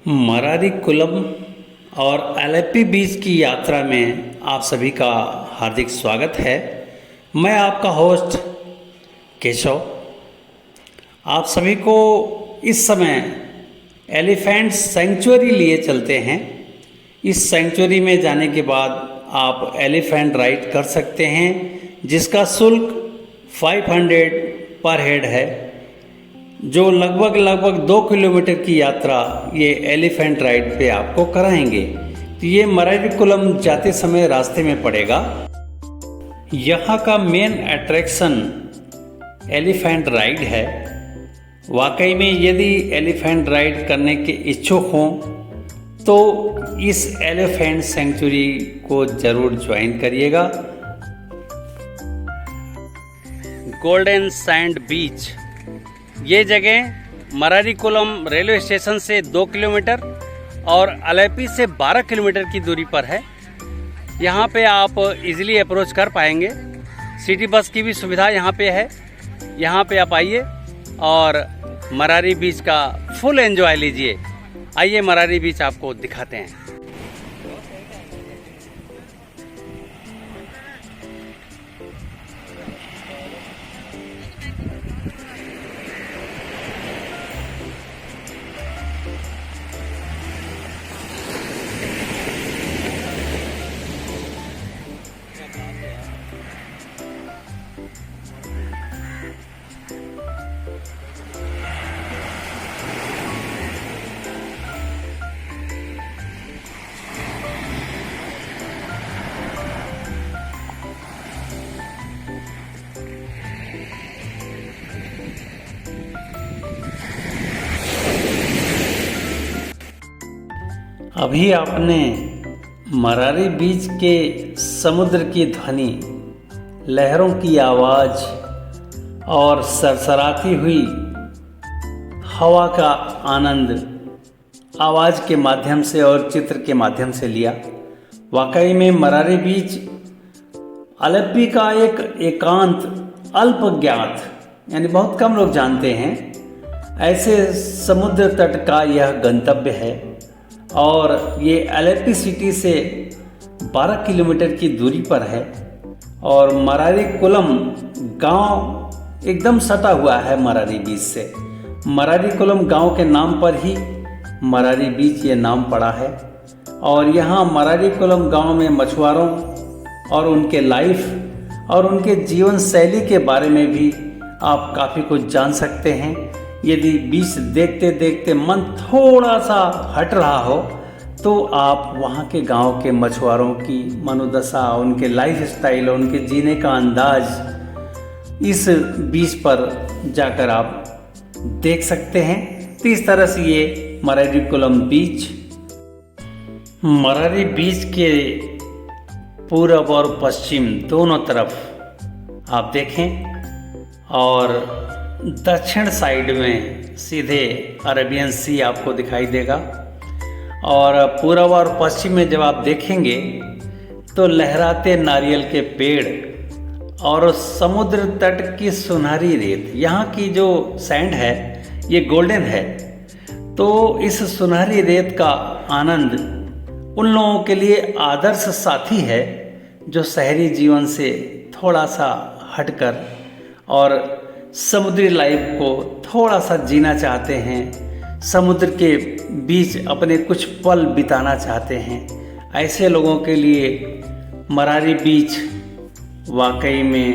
मरारीकुलम और अलेप्पी बीच की यात्रा में आप सभी का हार्दिक स्वागत है। मैं आपका होस्ट केशव। आप सभी को इस समय एलिफेंट सेंचुरी लिए चलते हैं। इस सेंचुरी में जाने के बाद आप एलिफेंट राइड कर सकते हैं, जिसका शुल्क 500 पर हेड है, जो लगभग 2 किलोमीटर की यात्रा ये एलिफेंट राइड पे आपको कराएंगे। तो ये मरारीकुलम जाते समय रास्ते में पड़ेगा। यहाँ का मेन अट्रैक्शन एलिफेंट राइड है। वाकई में यदि एलिफेंट राइड करने के इच्छुक हों तो इस एलिफेंट सेंचुरी को ज़रूर ज्वाइन करिएगा। गोल्डन सैंड बीच, ये जगह मरारीकुलम रेलवे स्टेशन से 2 किलोमीटर और अलेप्पी से 12 किलोमीटर की दूरी पर है। यहाँ पे आप इजीली अप्रोच कर पाएंगे। सिटी बस की भी सुविधा यहाँ पे है। यहाँ पे आप आइए और मरारी बीच का फुल एंजॉय लीजिए। आइए मरारी बीच आपको दिखाते हैं। अभी आपने मरारी बीच के समुद्र की ध्वनि, लहरों की आवाज़ और सरसराती हुई हवा का आनंद आवाज़ के माध्यम से और चित्र के माध्यम से लिया। वाकई में मरारी बीच अलेप्पी का एक एकांत अल्प ज्ञात, यानी बहुत कम लोग जानते हैं, ऐसे समुद्र तट का यह गंतव्य है। और ये अलेप्पी सिटी से 12 किलोमीटर की दूरी पर है। और मरारीकुलम गांव एकदम सटा हुआ है मरारी बीच से। मरारीकुलम गांव के नाम पर ही मरारी बीच ये नाम पड़ा है। और यहाँ मरारीकुलम गांव में मछुआरों और उनके लाइफ और उनके जीवन शैली के बारे में भी आप काफ़ी कुछ जान सकते हैं। यदि बीच देखते देखते मन थोड़ा सा हट रहा हो तो आप वहाँ के गांव के मछुआरों की मनोदशा, उनके लाइफ स्टाइल, उनके जीने का अंदाज इस बीच पर जाकर आप देख सकते हैं। तो इस तरह से ये मरारीकुलम बीच, मरारी बीच के पूरब और पश्चिम दोनों तरफ आप देखें और दक्षिण साइड में सीधे अरेबियन सी आपको दिखाई देगा। और पूरब और पश्चिम में जब आप देखेंगे तो लहराते नारियल के पेड़ और समुद्र तट की सुनहरी रेत। यहाँ की जो सैंड है ये गोल्डन है, तो इस सुनहरी रेत का आनंद उन लोगों के लिए आदर्श साथी है जो शहरी जीवन से थोड़ा सा हटकर और समुद्री लाइफ को थोड़ा सा जीना चाहते हैं, समुद्र के बीच अपने कुछ पल बिताना चाहते हैं। ऐसे लोगों के लिए मरारी बीच वाकई में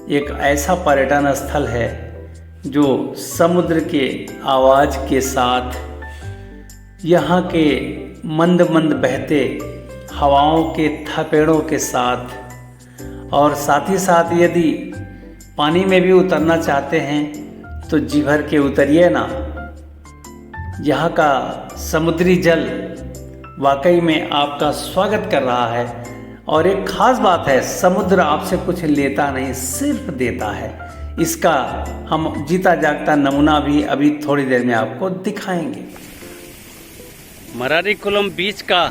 एक ऐसा पर्यटन स्थल है जो समुद्र के आवाज़ के साथ, यहाँ के मंद मंद बहते हवाओं के थपेड़ों के साथ, और साथ ही साथ यदि पानी में भी उतरना चाहते हैं तो जी भर के उतरिए ना। यहाँ का समुद्री जल वाकई में आपका स्वागत कर रहा है। और एक ख़ास बात है, समुद्र आपसे कुछ लेता नहीं, सिर्फ देता है। इसका हम जीता जागता नमूना भी अभी थोड़ी देर में आपको दिखाएंगे। मरारीकुलम बीच का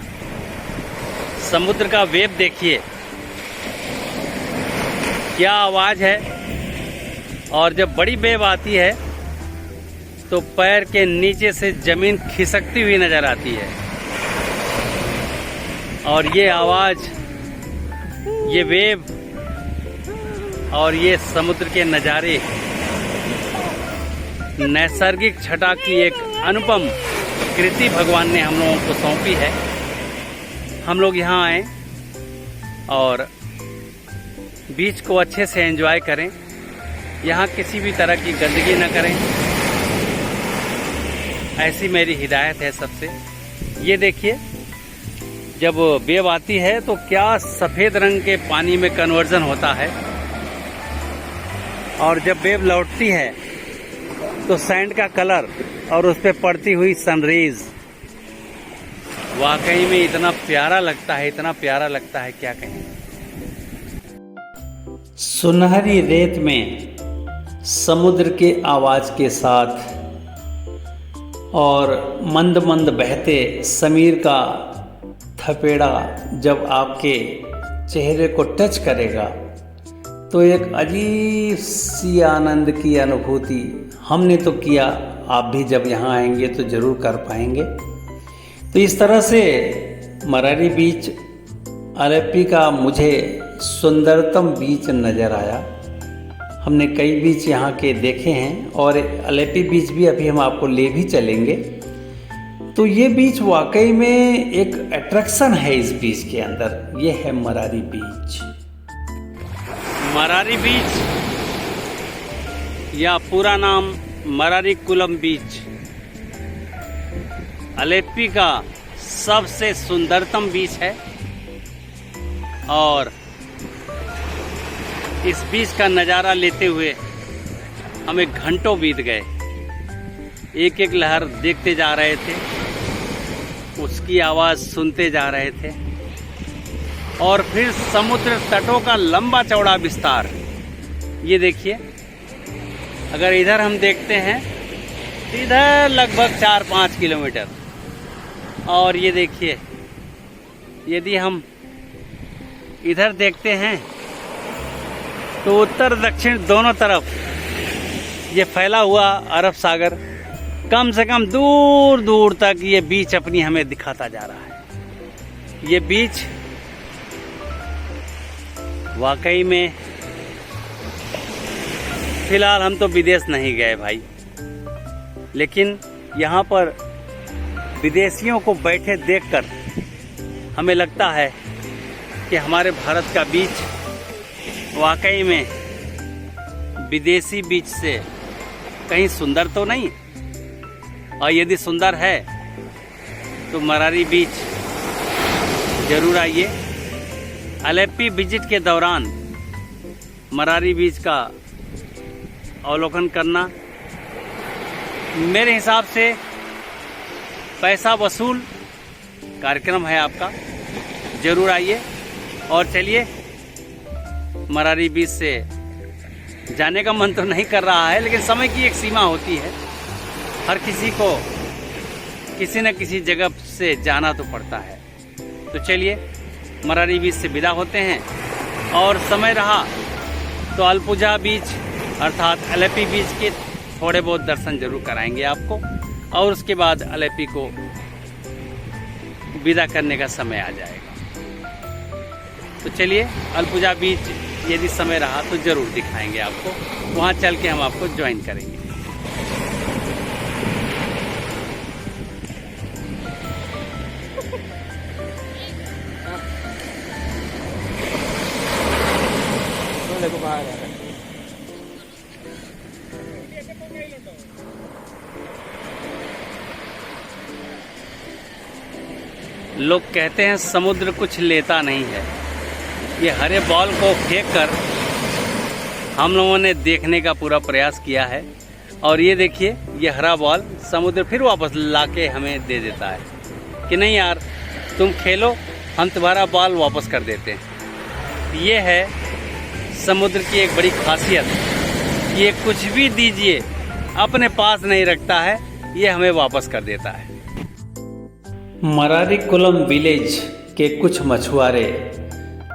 समुद्र का वेव देखिए, क्या आवाज़ है। और जब बड़ी वेव आती है तो पैर के नीचे से जमीन खिसकती हुई नजर आती है। और ये आवाज, ये वेव और ये समुद्र के नज़ारे नैसर्गिक छटा की एक अनुपम कृति भगवान ने हम लोगों को सौंपी है। हम लोग यहाँ आए और बीच को अच्छे से एंजॉय करें। यहाँ किसी भी तरह की गंदगी न करें, ऐसी मेरी हिदायत है सबसे। ये देखिए, जब वेव आती है तो क्या सफ़ेद रंग के पानी में कन्वर्जन होता है, और जब वेव लौटती है तो सैंड का कलर और उस पर पड़ती हुई सनरेज वाकई में इतना प्यारा लगता है, इतना प्यारा लगता है, क्या कहें। सुनहरी रेत में समुद्र के आवाज के साथ और मंद मंद बहते समीर का थपेड़ा जब आपके चेहरे को टच करेगा तो एक अजीब सी आनंद की अनुभूति हमने तो किया, आप भी जब यहाँ आएंगे तो ज़रूर कर पाएंगे। तो इस तरह से मरारी बीच अलेप्पी का मुझे सुंदरतम बीच नज़र आया। हमने कई बीच यहाँ के देखे हैं और अलेप्पी बीच भी अभी हम आपको ले भी चलेंगे। तो ये बीच वाकई में एक अट्रैक्शन है इस बीच के अंदर। ये है मरारी बीच। मरारी बीच या पूरा नाम मरारी कुलम बीच अलेप्पी का सबसे सुंदरतम बीच है और इस बीच का नज़ारा लेते हुए हमें घंटों बीत गए। एक एक लहर देखते जा रहे थे, उसकी आवाज़ सुनते जा रहे थे और फिर समुद्र तटों का लंबा चौड़ा विस्तार। ये देखिए, अगर इधर हम देखते हैं तो इधर लगभग 4-5 किलोमीटर, और ये देखिए यदि हम इधर देखते हैं तो उत्तर दक्षिण दोनों तरफ ये फैला हुआ अरब सागर, कम से कम दूर दूर तक ये बीच अपनी हमें दिखाता जा रहा है। ये बीच वाकई में, फिलहाल हम तो विदेश नहीं गए भाई, लेकिन यहाँ पर विदेशियों को बैठे देखकर हमें लगता है कि हमारे भारत का बीच वाकई में विदेशी बीच से कहीं सुंदर तो नहीं, और यदि सुंदर है तो मरारी बीच जरूर आइए। अलेप्पी विजिट के दौरान मरारी बीच का अवलोकन करना मेरे हिसाब से पैसा वसूल कार्यक्रम है आपका। जरूर आइए और चलिए, मरारी बीच से जाने का मन तो नहीं कर रहा है, लेकिन समय की एक सीमा होती है। हर किसी को किसी न किसी जगह से जाना तो पड़ता है। तो चलिए, मरारी बीच से विदा होते हैं और समय रहा तो अलपुझा बीच अर्थात अलेप्पी बीच के थोड़े बहुत दर्शन जरूर कराएंगे आपको, और उसके बाद अलेप्पी को विदा करने का समय आ जाएगा। तो चलिए, अलपुझा बीच यदि समय रहा तो ज़रूर दिखाएंगे आपको, वहाँ चल के हम आपको ज्वाइन करेंगे। लोग कहते हैं समुद्र कुछ लेता नहीं है। ये हरे बॉल को फेंक कर हम लोगों ने देखने का पूरा प्रयास किया है, और ये देखिए, ये हरा बॉल समुद्र फिर वापस लाके हमें दे देता है कि नहीं यार, तुम खेलो, हम तुम्हारा बॉल वापस कर देते हैं। ये है समुद्र की एक बड़ी खासियत। ये कुछ भी दीजिए अपने पास नहीं रखता है, ये हमें वापस कर देता है। मरारी कुलम विलेज के कुछ मछुआरे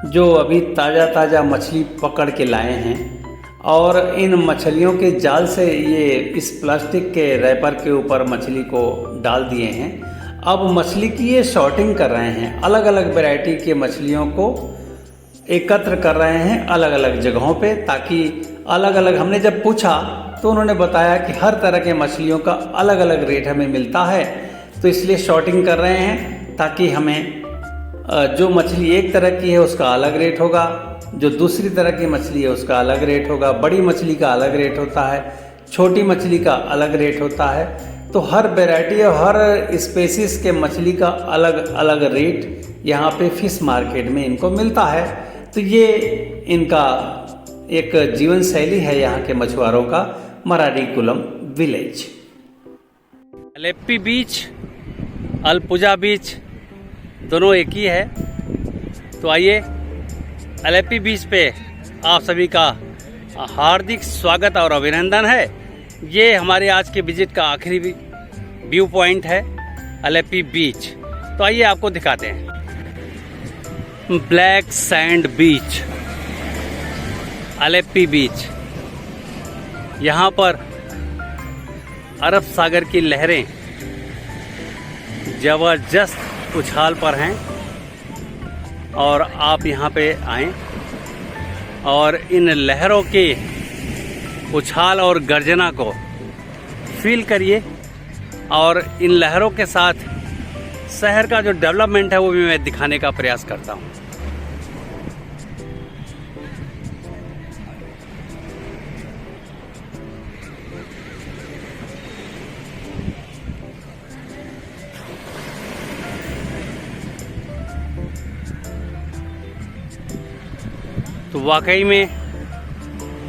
जो अभी ताज़ा ताज़ा मछली पकड़ के लाए हैं और इन मछलियों के जाल से ये इस प्लास्टिक के रैपर के ऊपर मछली को डाल दिए हैं। अब मछली की ये सॉर्टिंग कर रहे हैं, अलग अलग वैरायटी के मछलियों को एकत्र कर रहे हैं अलग अलग जगहों पे, ताकि अलग अलग, हमने जब पूछा तो उन्होंने बताया कि हर तरह के मछलियों का अलग अलग रेट हमें मिलता है, तो इसलिए सॉर्टिंग कर रहे हैं ताकि हमें जो मछली एक तरह की है उसका अलग रेट होगा, जो दूसरी तरह की मछली है उसका अलग रेट होगा, बड़ी मछली का अलग रेट होता है, छोटी मछली का अलग रेट होता है। तो हर वैरायटी और हर स्पेसीज के मछली का अलग अलग रेट यहाँ पे फिश मार्केट में इनको मिलता है। तो ये इनका एक जीवन शैली है यहाँ के मछुआरों का, मराडीकुलम विलेज। अलेप्पी बीच, अलपुजा बीच दोनों एक ही है। तो आइए, अलेप्पी बीच पे आप सभी का हार्दिक स्वागत और अभिनंदन है। ये हमारे आज के विजिट का आखिरी व्यू पॉइंट है, अलेप्पी बीच। तो आइए आपको दिखाते हैं। ब्लैक सैंड बीच, अलेप्पी बीच। यहाँ पर अरब सागर की लहरें जबरदस्त उछाल पर हैं और आप यहाँ पे आएं और इन लहरों के उछाल और गर्जना को फील करिए। और इन लहरों के साथ शहर का जो डेवलपमेंट है वो भी मैं दिखाने का प्रयास करता हूँ। तो वाकई में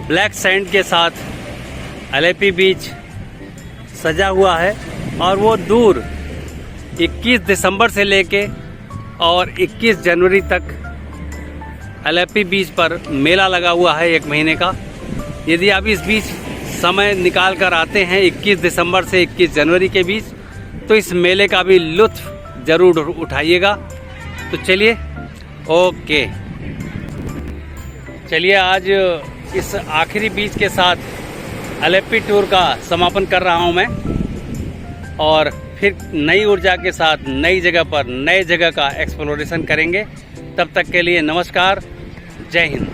ब्लैक सैंड के साथ अलेप्पी बीच सजा हुआ है और वो दूर 21 दिसंबर से लेके और 21 जनवरी तक अलेप्पी बीच पर मेला लगा हुआ है 1 महीने का। यदि आप इस बीच समय निकाल कर आते हैं 21 दिसंबर से 21 जनवरी के बीच, तो इस मेले का भी लुत्फ़ ज़रूर उठाइएगा। तो चलिए, ओके, चलिए आज इस आखिरी बीच के साथ अलेप्पी टूर का समापन कर रहा हूं मैं, और फिर नई ऊर्जा के साथ नई जगह पर नए जगह का एक्सप्लोरेशन करेंगे। तब तक के लिए नमस्कार, जय हिंद।